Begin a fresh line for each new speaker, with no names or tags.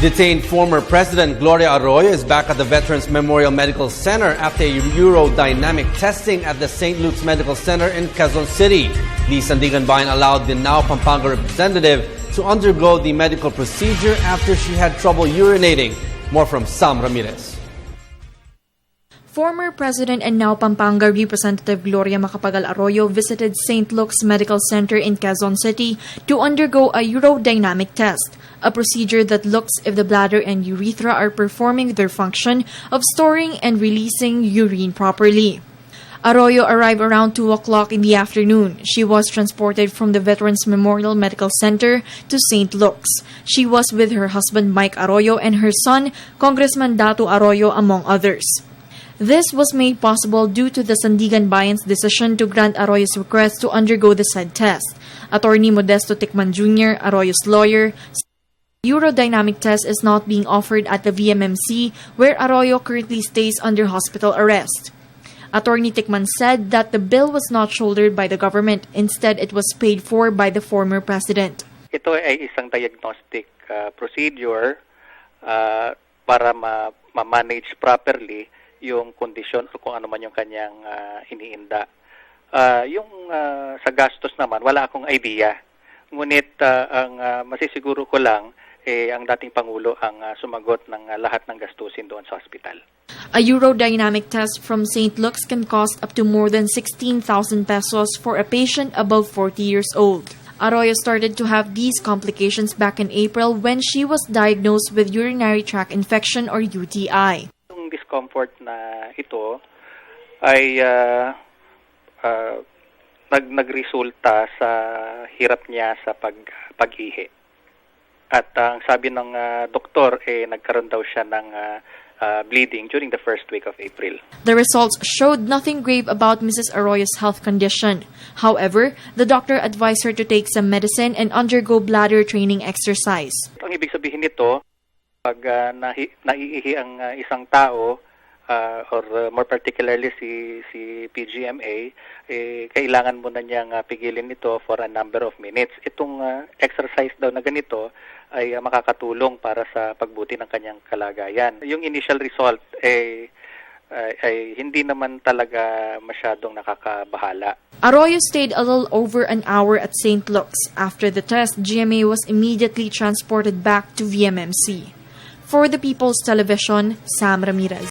Detained former President Gloria Arroyo is back at the Veterans Memorial Medical Center after urodynamic testing at the St. Luke's Medical Center in Quezon City. The Sandigan Bayan allowed the now Pampanga representative to undergo the medical procedure after she had trouble urinating. More from Sam Ramirez.
Former President and now Pampanga Representative Gloria Macapagal Arroyo visited St. Luke's Medical Center in Quezon City to undergo a urodynamic test, a procedure that looks if the bladder and urethra are performing their function of storing and releasing urine properly. Arroyo arrived around 2 o'clock in the afternoon. She was transported from the Veterans Memorial Medical Center to St. Luke's. She was with her husband Mike Arroyo and her son, Congressman Datu Arroyo, among others. This was made possible due to the Sandigan Bayan's decision to grant Arroyo's request to undergo the said test. Attorney Modesto Ticman Jr., Arroyo's lawyer, the urodynamic test is not being offered at the VMMC, where Arroyo currently stays under hospital arrest. Attorney Ticman said that the bill was not shouldered by the government. Instead, it was paid for by the former president.
Ito ay isang diagnostic procedure para ma-manage properly yung kondisyon o kung ano man yung kanyang iniinda. Yung sa gastos naman, wala akong idea. Ngunit ang masisiguro ko lang, ang dating Pangulo ang sumagot ng lahat ng gastusin doon sa hospital.
A urodynamic test from St. Luke's can cost up to more than 16,000 pesos for a patient above 40 years old. Arroyo started to have these complications back in April when she was diagnosed with urinary tract infection or UTI.
Yung discomfort na ito ay nagresulta sa hirap niya sa pag-ihi. At ang sabi ng doktor, nagkaroon daw siya ng bleeding during the first week of April.
The results showed nothing grave about Mrs. Arroyo's health condition. However, the doctor advised her to take some medicine and undergo bladder training exercise.
Ang ibig sabihin nito, pag naiihi ang isang tao, or more particularly si PGMA, kailangan mo na niyang pigilin ito for a number of minutes. Itong exercise daw na ganito ay makakatulong para sa pagbuti ng kanyang kalagayan. Yung initial result ay hindi naman talaga masyadong nakakabahala.
Arroyo stayed a little over an hour at St. Luke's. After the test, GMA was immediately transported back to VMMC. For the People's Television, Sam Ramirez.